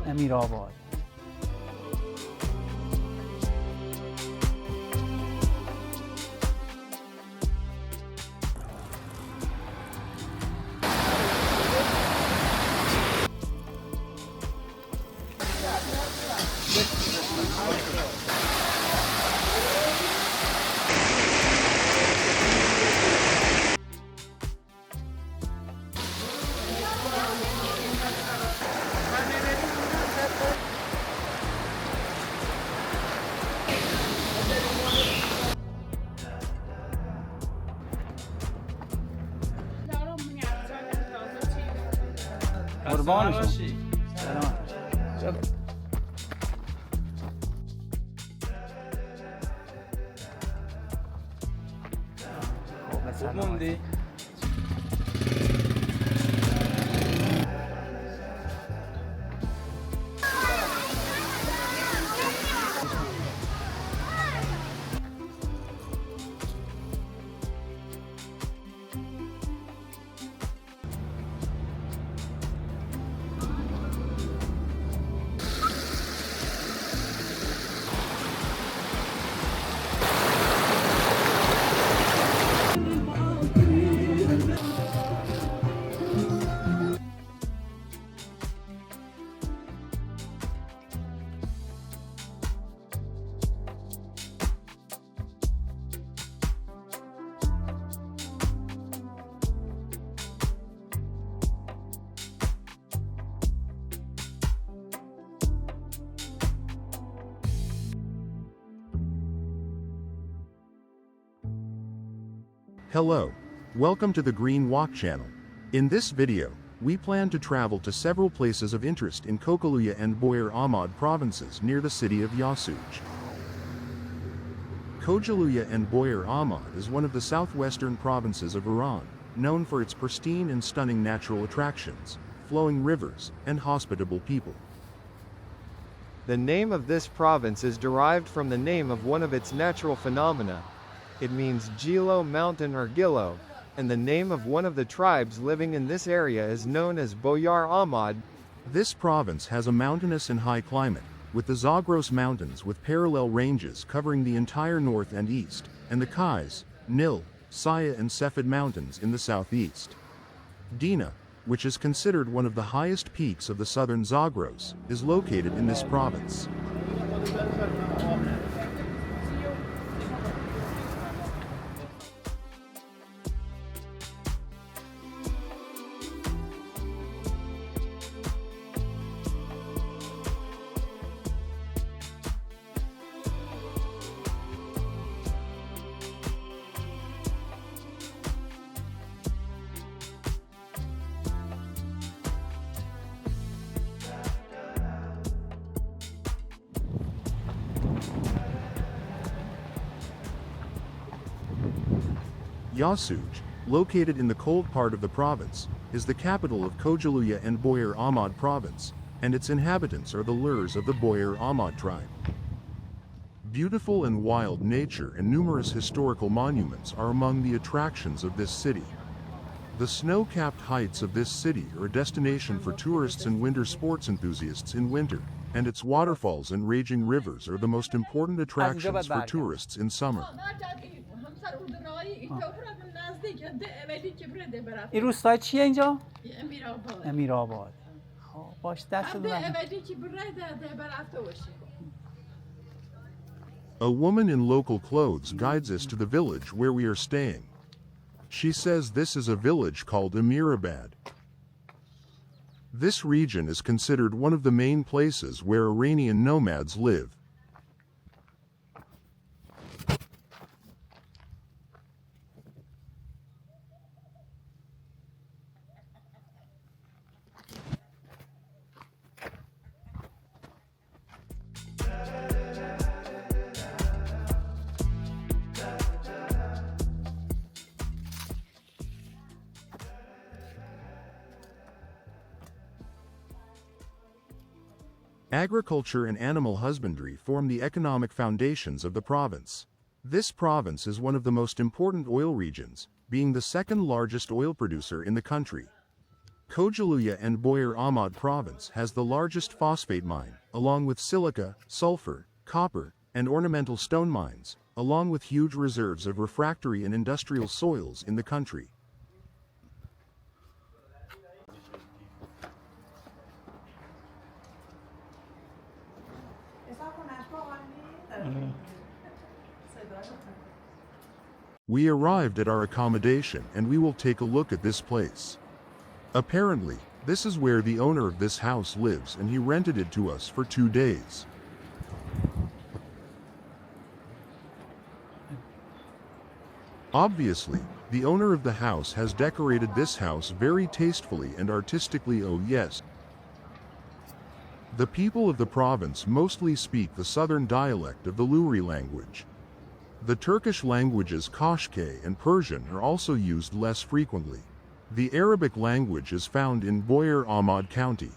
امیرآباد. قربانشون. سلام. خوب موندی؟ Hello, welcome to the Green Walk channel. In this video, we plan to travel to several places of interest in Kohgiluyeh and Boyer-Ahmad provinces near the city of Yasuj. Kohgiluyeh and Boyer-Ahmad is one of the southwestern provinces of Iran, known for its pristine and stunning natural attractions, flowing rivers, and hospitable people. The name of this province is derived from the name of one of its natural phenomena. It means Gilo mountain or Gilo, and the name of one of the tribes living in this area is known as Boyer-Ahmad. This province has a mountainous and high climate, with the Zagros Mountains with parallel ranges covering the entire north and east, and the Kais, Nil, Saya and Sefid Mountains in the southeast. Dena, which is considered one of the highest peaks of the southern Zagros, is located in this province. Yasuj, located in the cold part of the province, is the capital of Kohgiluyeh and Boyer-Ahmad province, and its inhabitants are the Lurs of the Boyer-Ahmad tribe. Beautiful and wild nature and numerous historical monuments are among the attractions of this city. The snow-capped heights of this city are a destination for tourists and winter sports enthusiasts in winter, and its waterfalls and raging rivers are the most important attractions for tourists in summer. این روستای چیه اینجا؟ امیرآباد. خب باش دست بدم. A woman in local clothes guides us to the village where we are staying. She says this is a village called Amirabad. This region is considered one of the main places where Iranian nomads live. Agriculture and animal husbandry form the economic foundations of the province. This province is one of the most important oil regions, being the second largest oil producer in the country. Kohgiluyeh and Boyer-Ahmad province has the largest phosphate mine, along with silica, sulfur, copper, and ornamental stone mines, along with huge reserves of refractory and industrial soils in the country. We arrived at our accommodation and we will take a look at this place. Apparently, this is where the owner of this house lives and he rented it to us for 2 days. Obviously, the owner of the house has decorated this house very tastefully and artistically. Oh yes. The people of the province mostly speak the southern dialect of the Luri language. The Turkish languages Koshke and Persian are also used less frequently. The Arabic language is found in Boyer-Ahmad County.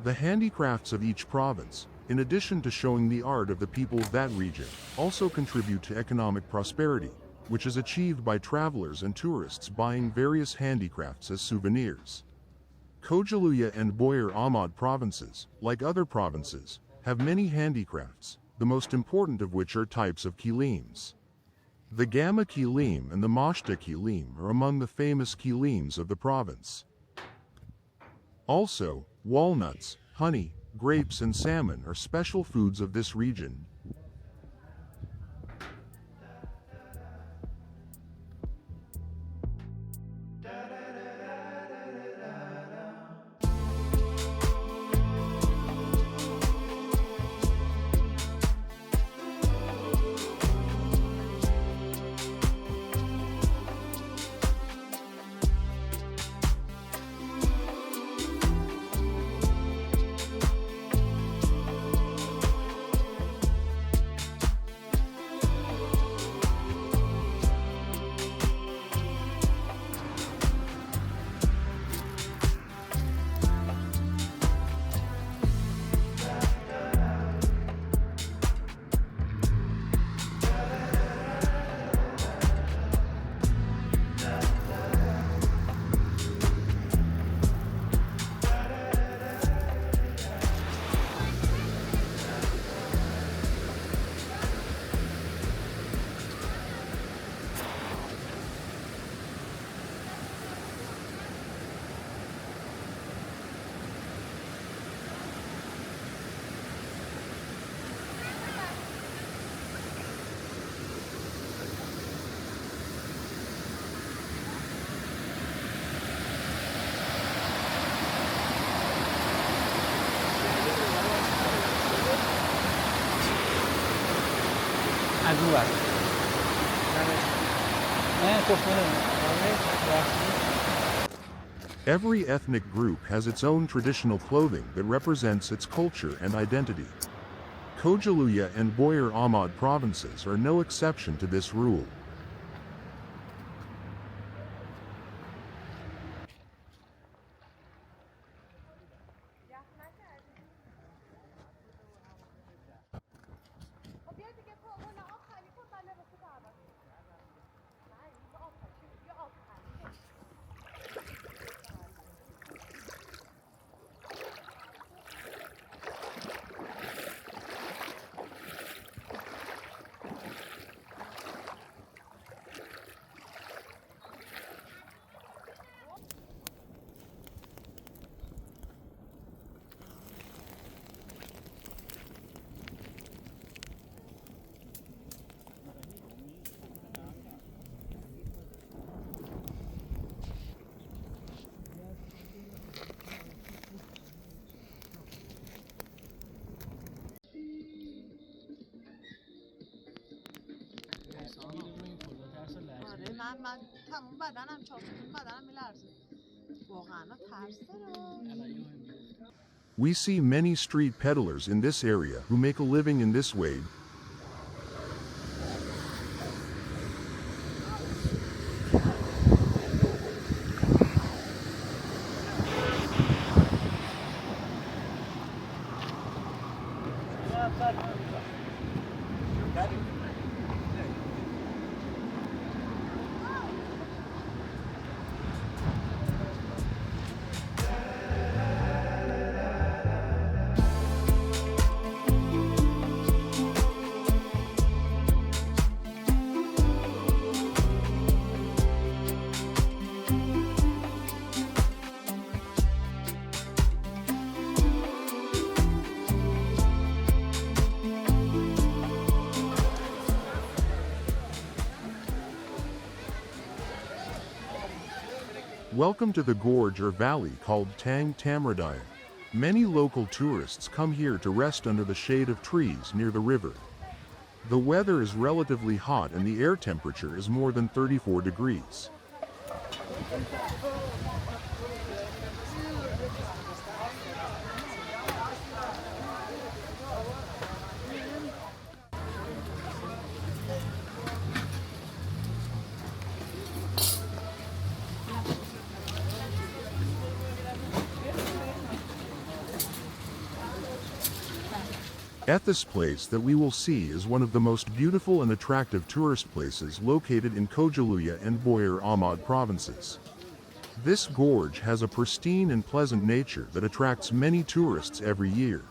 The handicrafts of each province, in addition to showing the art of the people of that region, also contribute to economic prosperity, which is achieved by travelers and tourists buying various handicrafts as souvenirs. Kohgiluyeh and Boyer-Ahmad provinces, like other provinces, have many handicrafts, the most important of which are types of kilims. The Gamma kilim and the Mashta kilim are among the famous kilims of the province. Also, walnuts, honey, grapes and salmon are special foods of this region. از اون ور. Every ethnic group has its own traditional clothing that represents its culture and identity. Kohgiluyeh and Boyer-Ahmad provinces are no exception to this rule. من تمام بدنم چاپتون بدنم میلرزه واقعا ترس داره. We see many street peddlers in this area who make a living in this way. Welcome to the gorge or valley called Tamoradi. Many local tourists come here to rest under the shade of trees near the river. The weather is relatively hot and the air temperature is more than 34 degrees. At this place that we will see is one of the most beautiful and attractive tourist places located in Kohgiluyeh and Boyer-Ahmad provinces. This gorge has a pristine and pleasant nature that attracts many tourists every year.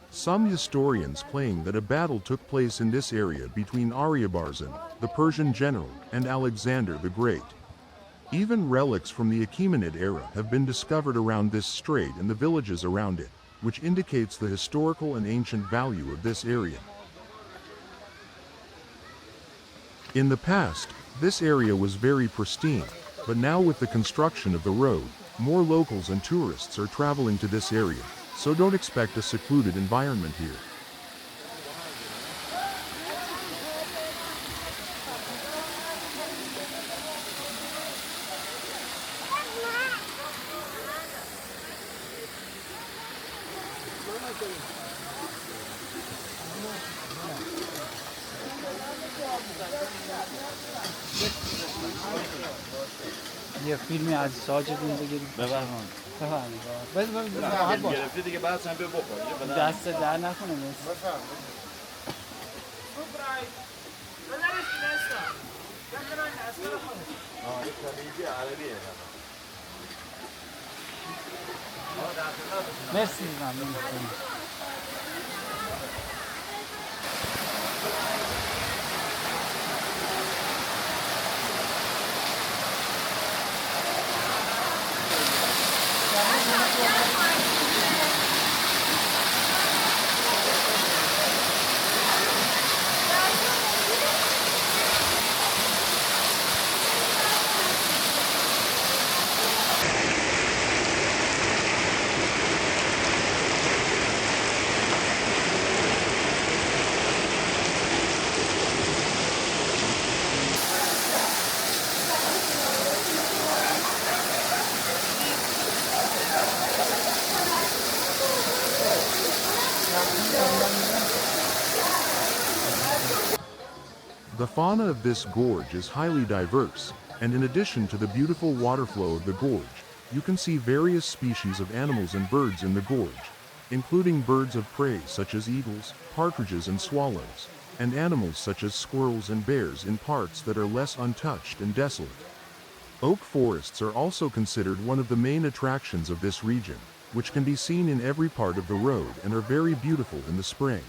Some historians claim that a battle took place in this area between Aryabarzan, the Persian general, and Alexander the Great. Even relics from the Achaemenid era have been discovered around this strait and the villages around it, which indicates the historical and ancient value of this area. In the past, this area was very pristine, but now with the construction of the road, more locals and tourists are traveling to this area, so don't expect a secluded environment here. یه فیلمی از ساجدون بگیریم بفرمایید. بفرمایید راحت باش. گرفتی دیگه بعد هم بخور. دست در نکنه. مرسی ممنون. The fauna of this gorge is highly diverse, and in addition to the beautiful water flow of the gorge, you can see various species of animals and birds in the gorge, including birds of prey such as eagles, partridges and swallows, and animals such as squirrels and bears in parts that are less untouched and desolate. Oak forests are also considered one of the main attractions of this region, which can be seen in every part of the road and are very beautiful in the spring.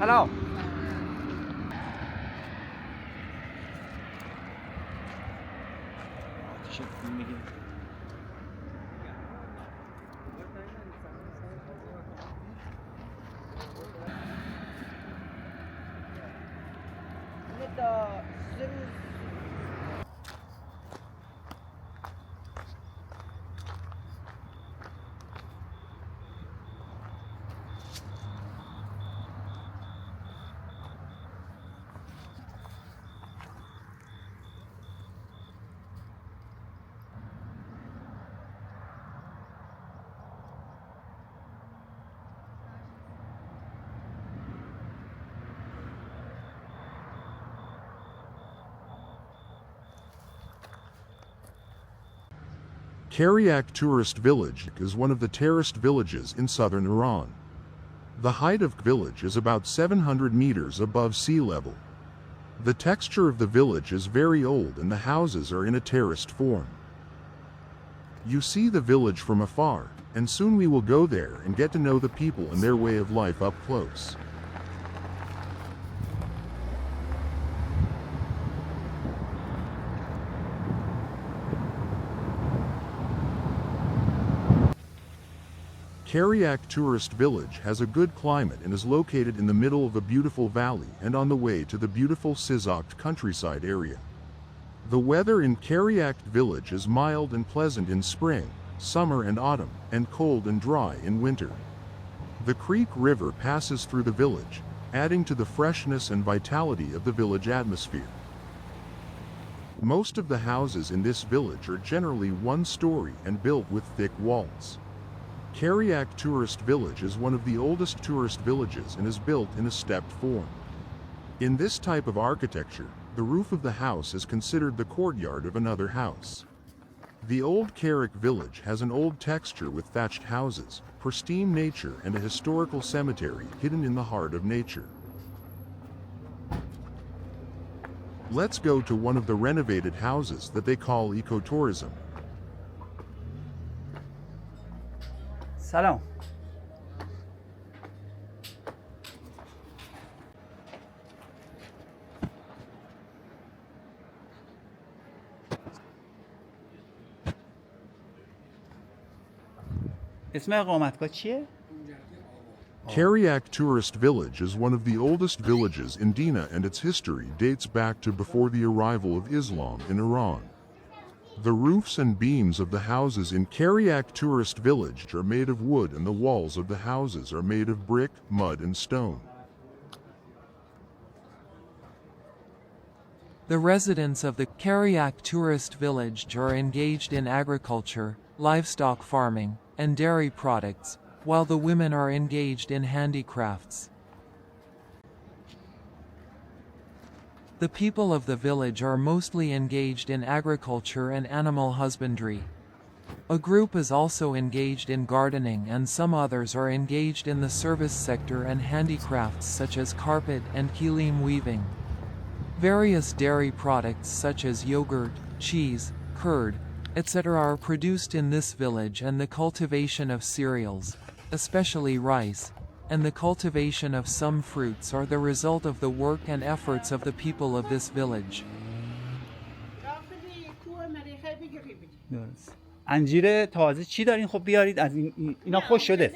سلام. Kareyak Tourist Village is one of the terraced villages in southern Iran. The height of the village is about 700 meters above sea level. The texture of the village is very old and the houses are in a terraced form. You see the village from afar, and soon we will go there and get to know the people and their way of life up close. Kareyak Tourist Village has a good climate and is located in the middle of a beautiful valley and on the way to the beautiful Sisakht countryside area. The weather in Kareyak Village is mild and pleasant in spring, summer and autumn, and cold and dry in winter. The Karik River passes through the village, adding to the freshness and vitality of the village atmosphere. Most of the houses in this village are generally one-story and built with thick walls. Kareyak Tourist Village is one of the oldest tourist villages and is built in a stepped form. In this type of architecture, the roof of the house is considered the courtyard of another house. The old Karik village has an old texture with thatched houses, pristine nature and a historical cemetery hidden in the heart of nature. Let's go to one of the renovated houses that they call ecotourism. سلام. اسم اقامتگاه چیه؟ Kareyak Tourist Village is one of the oldest villages in Dena and its history dates back to before the arrival of Islam in Iran. The roofs and beams of the houses in Kareyak Tourist Village are made of wood and the walls of the houses are made of brick, mud and stone. The residents of the Kareyak Tourist Village are engaged in agriculture, livestock farming, and dairy products, while the women are engaged in handicrafts. The people of the village are mostly engaged in agriculture and animal husbandry. A group is also engaged in gardening and some others are engaged in the service sector and handicrafts such as carpet and kilim weaving. Various dairy products such as yogurt, cheese, curd, etc. are produced in this village, and the cultivation of cereals, especially rice, and the cultivation of some fruits are the result of the work and efforts of the people of this village. درست. انجیر تازه چی دارین؟ خب بیارید از اینا خوش شده.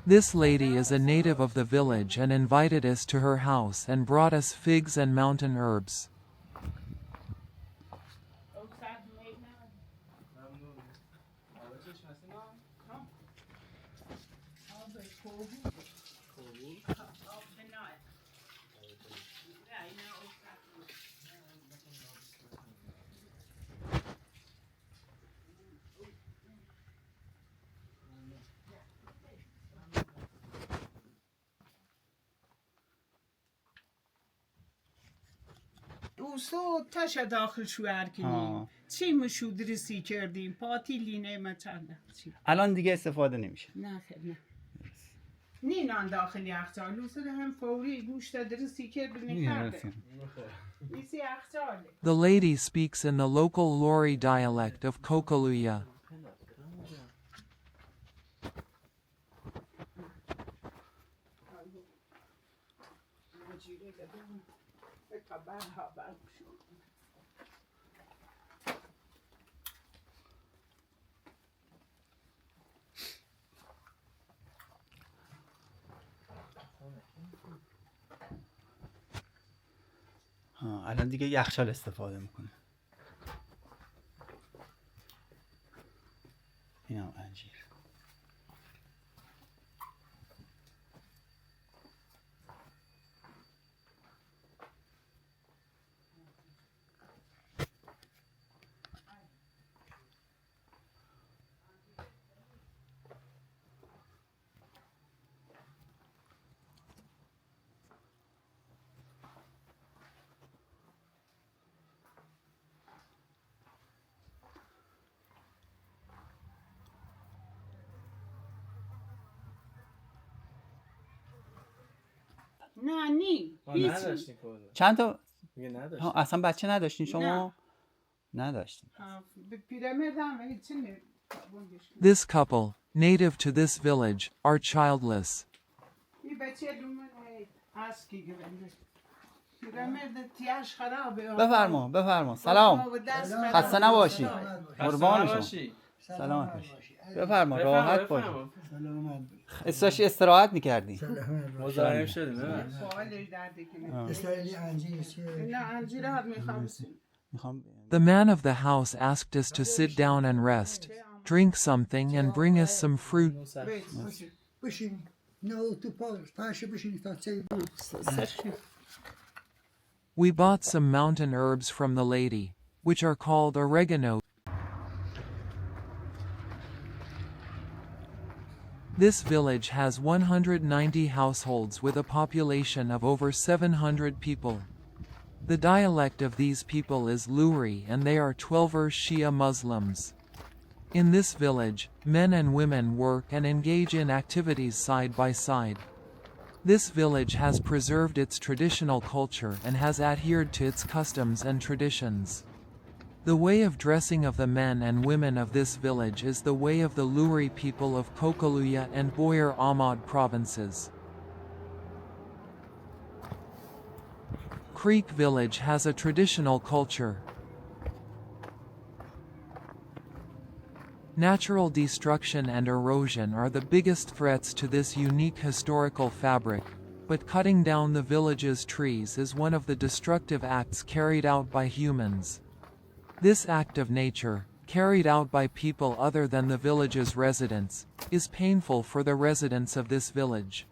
This lady is a native of the village and invited us to her house and brought us figs and mountain herbs. اوسو تاشا داخل شوهر کنیم چی مشو درسی کردیم پاتیلی نعمت چی الان دیگه استفاده نمیشه. نه خیر نه نی نان داخل یخچال لوسه هم فوری گوشت درسی کردیم نخرده نیسی یخچاله. The lady speaks in the local Lori dialect of Kohgiluyeh. الان دیگه یخچال استفاده میکنه. این هم انجیر. نه نی هیچی چند تا میگه نداشت. اصلا بچه نداشتین شما؟ نه. نداشتین. به پیرمرد هم هیچی نه This couple, native to this village, are childless. این بچه دومن اسکی گرنده پیرمرد تیاش خرابه بفرما سلام. خسته نباشی. قربان شما. سلامت باشی. بفرما راحت باشی. استاشی استراحت میکردی؟ مزاحم شدیم. سوالش درده که نه انجیر هم میخوام The man of the house asked us to sit down and rest, drink something and bring us some fruit. We bought some mountain herbs from the lady, which are called oregano. This village has 190 households with a population of over 700 people. The dialect of these people is Luri and they are Twelver Shia Muslims. In this village, men and women work and engage in activities side by side. This village has preserved its traditional culture and has adhered to its customs and traditions. The way of dressing of the men and women of this village is the way of the Luri people of Kohgiluyeh and Boyer-Ahmad provinces. Karik village has a traditional culture. Natural destruction and erosion are the biggest threats to this unique historical fabric, but cutting down the village's trees is one of the destructive acts carried out by humans. This act of nature, carried out by people other than the village's residents, is painful for the residents of this village.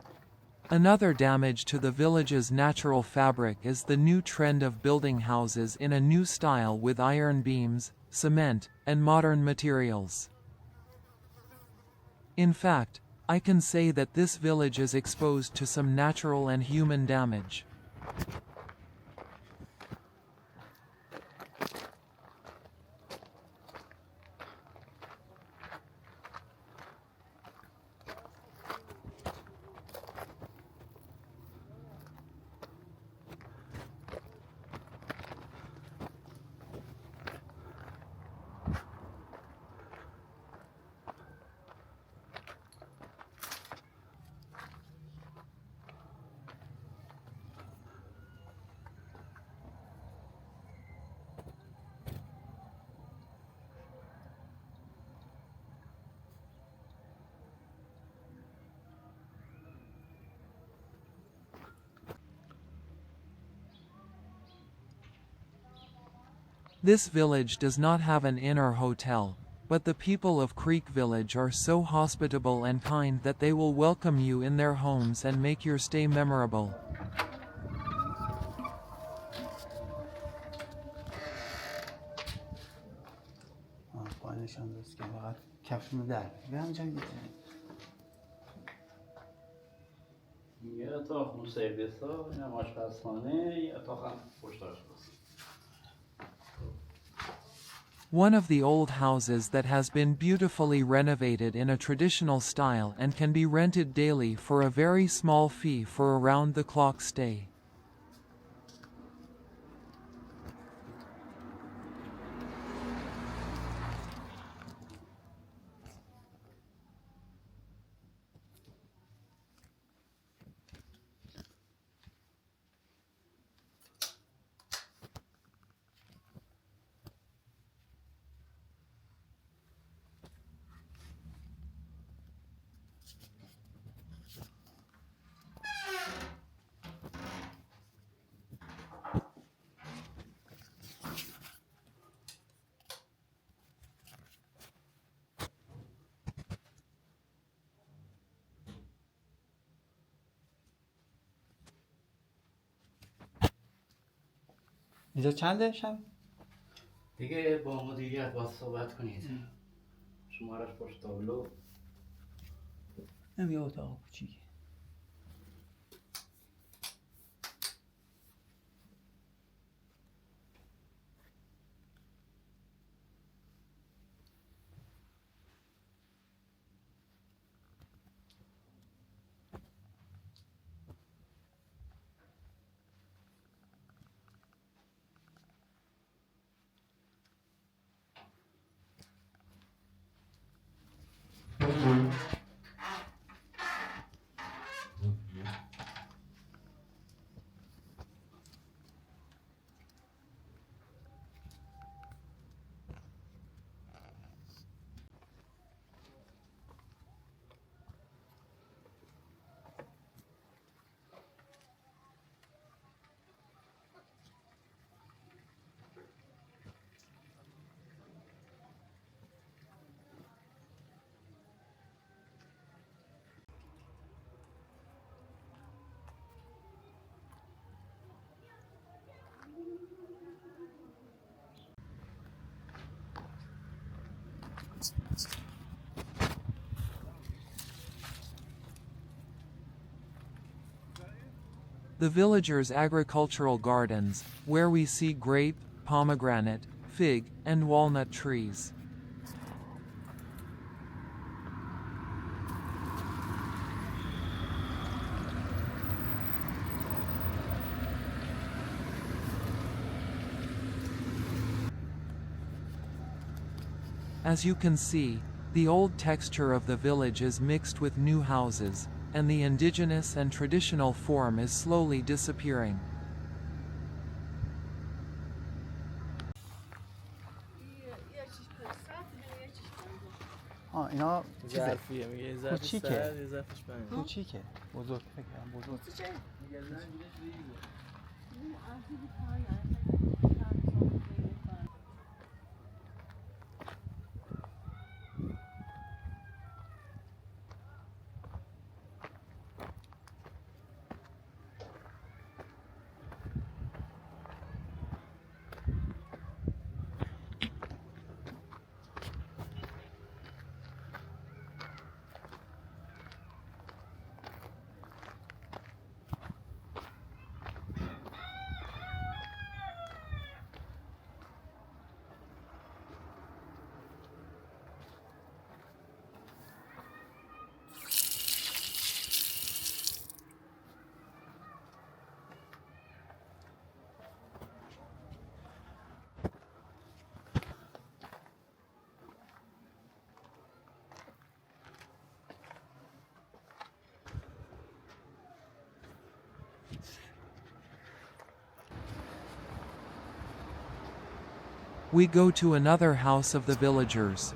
Another damage to the village's natural fabric is the new trend of building houses in a new style with iron beams, cement, and modern materials. In fact, I can say that this village is exposed to some natural and human damage. This village does not have an inn or hotel, but the people of Karik village are so hospitable and kind that they will welcome you in their homes and make your stay memorable. پایینشان درست که فقط کفشونو در به همجا یه اتاق اون سرویس ها، اینم آشپزخانه، یه اتاق هم پشت آشپزخانه. One of the old houses that has been beautifully renovated in a traditional style and can be rented daily for a very small fee for a round-the-clock stay. اینجا چنده شب؟ دیگه با مدیریت باید صحبت کنید. شمارش پشت تابلو. این یه اتاق کوچیکه. The villagers' agricultural gardens, where we see grape, pomegranate, fig, and walnut trees. As you can see, the old texture of the village is mixed with new houses, and the indigenous and traditional form is slowly disappearing. اینا ظرفیه، میگه یه ظرف کوچیکه. سرد، یه ظرفش بند. کوچیکه. بزرگ فکر کنم بزرگ. میگه نه، میگه ریزه. We go to another house of the villagers.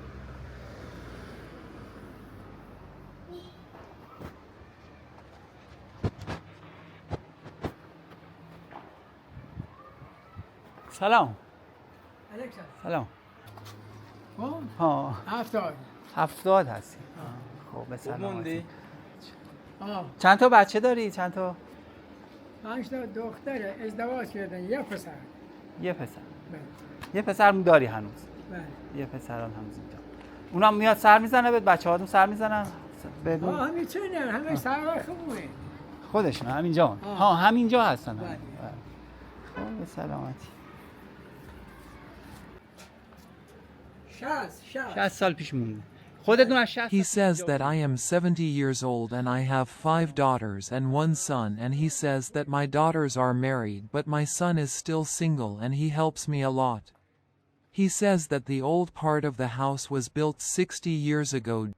سلام. سلام. خب ها 70. 70 هستی. خب به سلامتی. موندی؟ چند تا بچه داری؟ چند تا؟ 5 تا دختر ازدواج کردن، یه پسر. یه پسر. بله. یه پسر داری هنوز؟ بله. یه پسر هنوز اینجا. اونم میاد سر میزنه بهت؟ بچه‌هاتون سر میزنن؟ همین چه نه، همه سر خوبه. خودشون همینجا؟ ها همینجا هستن. بله. خب به سلامتی. 60 سال پیش مونده. خودتون از 60 He says that I am 70 years old and I have 5 daughters and 1 son, and he says that my daughters are married but my son is still single and he helps me a lot. He says that the old part of the house was built 60 years ago.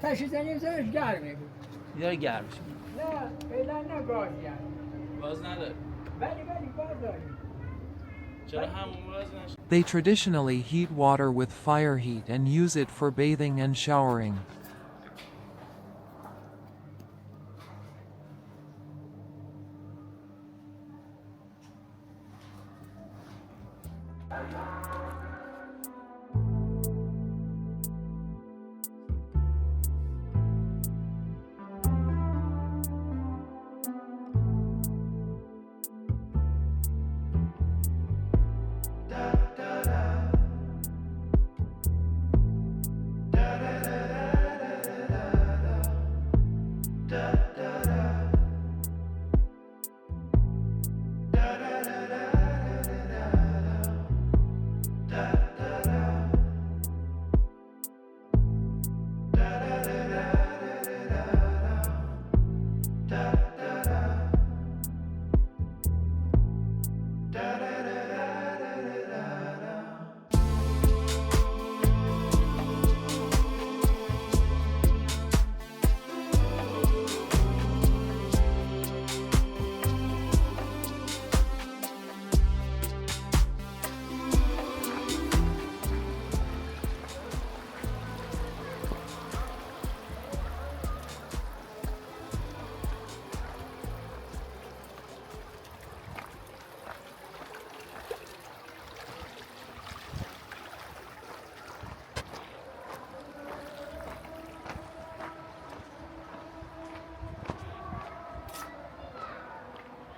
تشی زنیم زنش گرمه بود. داره گرم میشه. نه فعلا نه گاز گرم. باز نداره. ولی باز داریم. چرا همون باز نشه؟ They traditionally heat water with fire heat and use it for bathing and showering.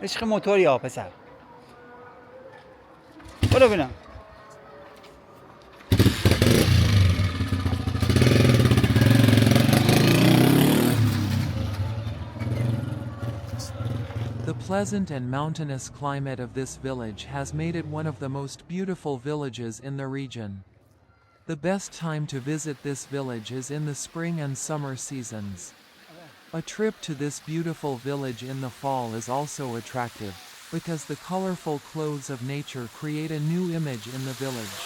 عشق موتوری ها پسر. برو ببینم. The pleasant and mountainous climate of this village has made it one of the most beautiful villages in the region. The best time to visit this village is in the spring and summer seasons. A trip to this beautiful village in the fall is also attractive, because the colorful clothes of nature create a new image in the village.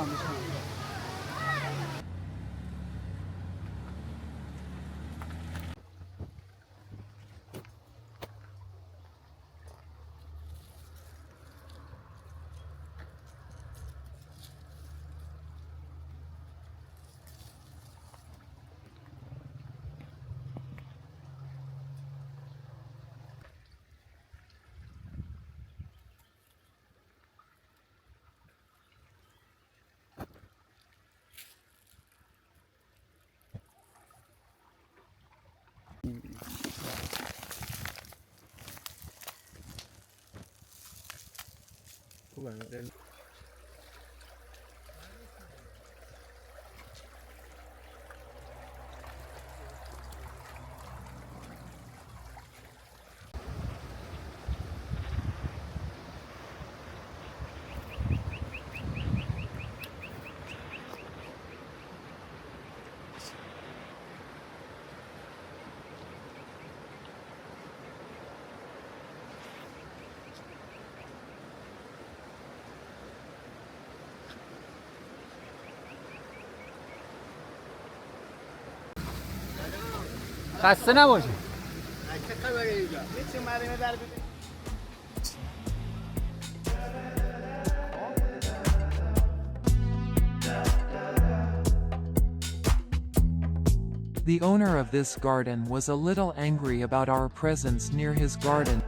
بچم. خسته نباشی. The owner of this garden was a little angry about our presence near his garden.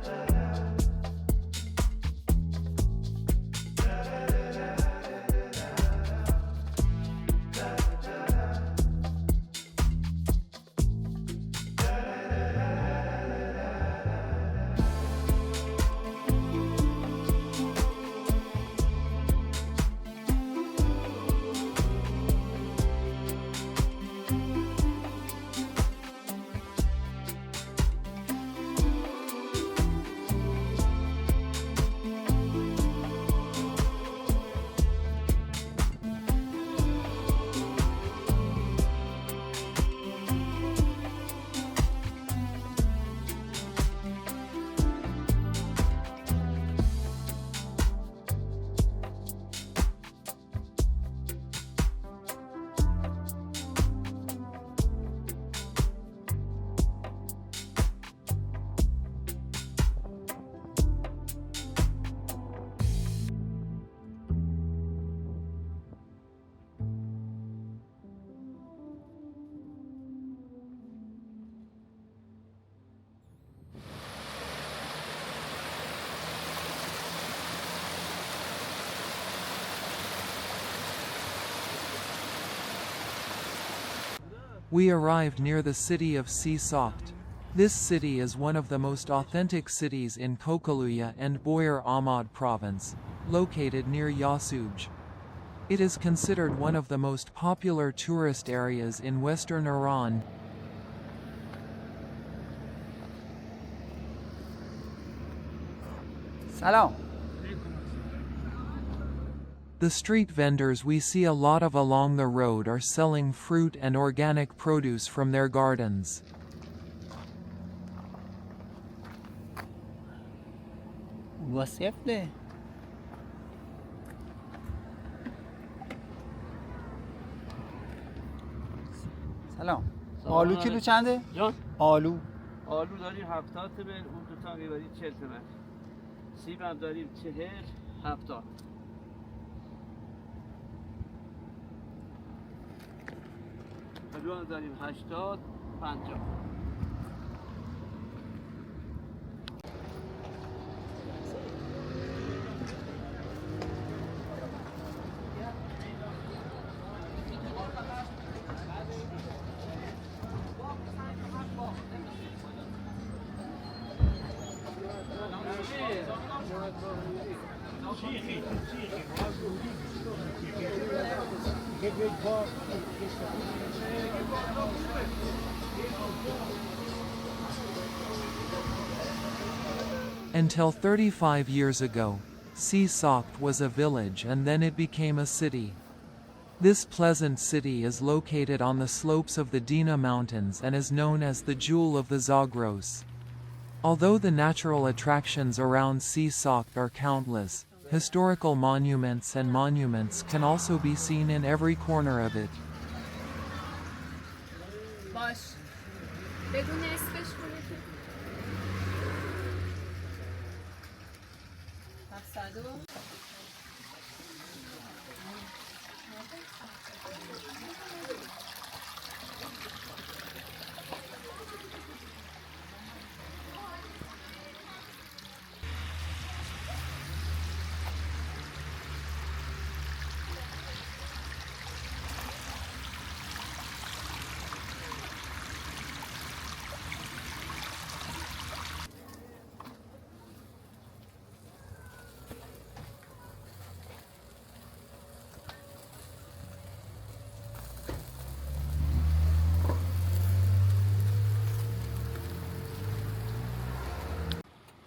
We arrived near the city of Sisakht. This city is one of the most authentic cities in Kohgiluyeh and Boyer-Ahmad province, located near Yasuj. It is considered one of the most popular tourist areas in western Iran. سلام. The street vendors we see a lot of along the road are selling fruit and organic produce from their gardens. واسفله. سلام. آلو کیلو چنده؟ جان آلو. آلو داریم 70 تومن، اون دو تا میبریم 40 تومن. سیب هم داریم 40 70. آلو هم داریم 80 50. Until 35 years ago, Sisakht was a village and then it became a city. This pleasant city is located on the slopes of the Dena Mountains and is known as the Jewel of the Zagros. Although the natural attractions around Sisakht are countless, Historical monuments and monuments can also be seen in every corner of it. باش بدون اسمش کنه که 700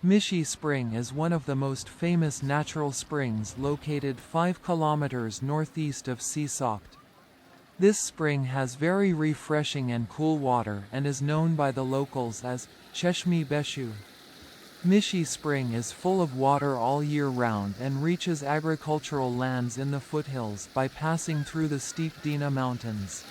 Mishi Spring is one of the most famous natural springs located 5 kilometers northeast of Sisakht. This spring has very refreshing and cool water and is known by the locals as Cheshmi Beshu. Mishi Spring is full of water all year round and reaches agricultural lands in the foothills by passing through the steep Dena Mountains.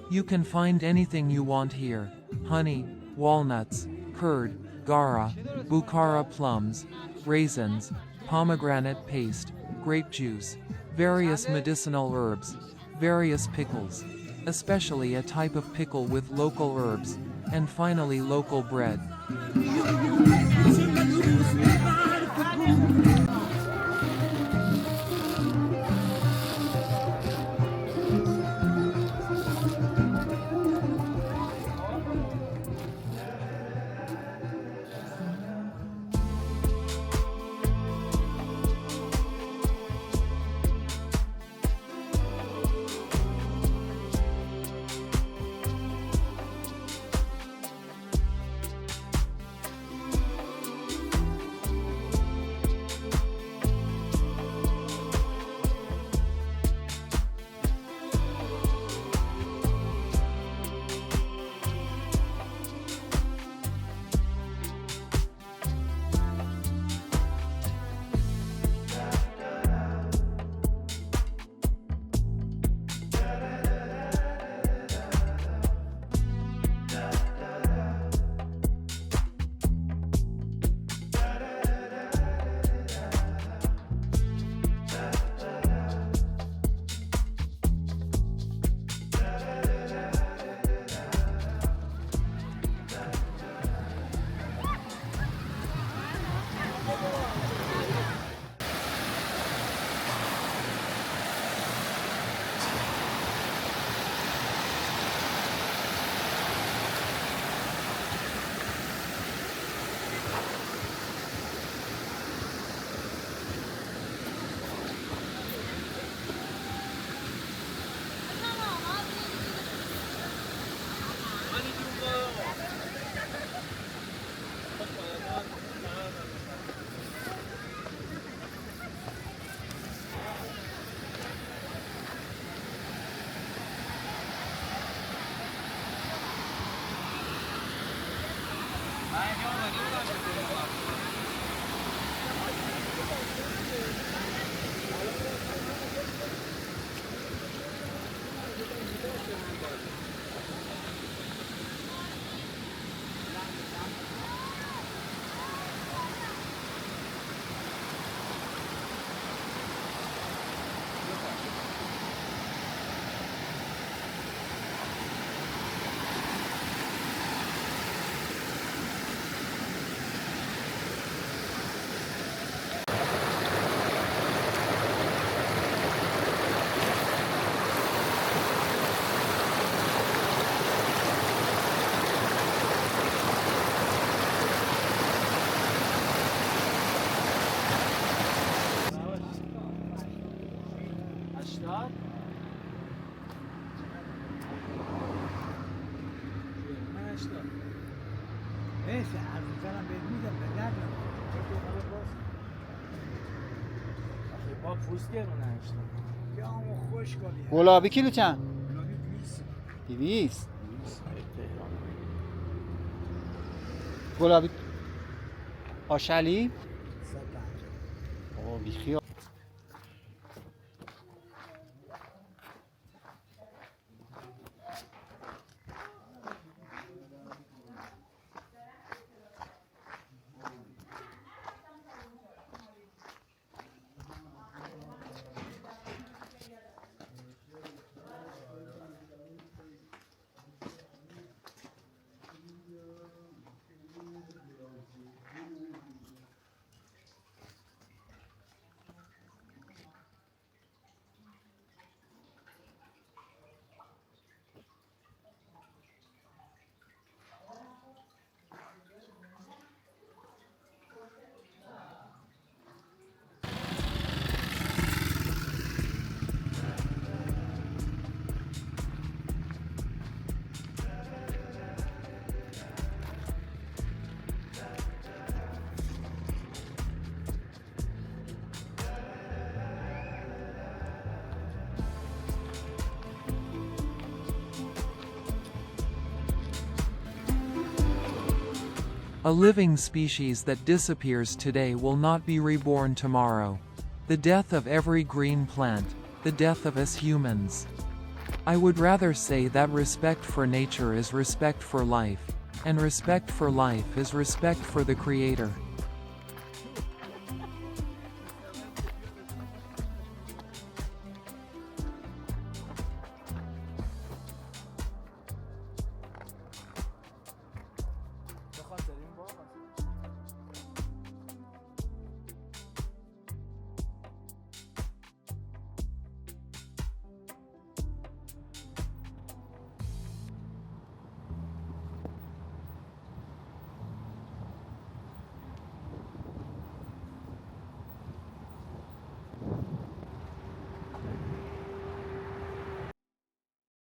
You can find anything you want here: honey, walnuts, curd, gara, Bukhara plums, raisins, pomegranate paste, grape juice, various medicinal herbs, various pickles, especially a type of pickle with local herbs, and finally local bread. مرسی عزیزانم بهت میگم به درد با پوست گرونه اشتا یا همون خوش کنی گلابی کیلو چند؟ گلابی 200 200 گلابی آشلی؟ 150 اوه بیخیال. A living species that disappears today will not be reborn tomorrow. The death of every green plant, the death of us humans. I would rather say that respect for nature is respect for life, and respect for life is respect for the Creator.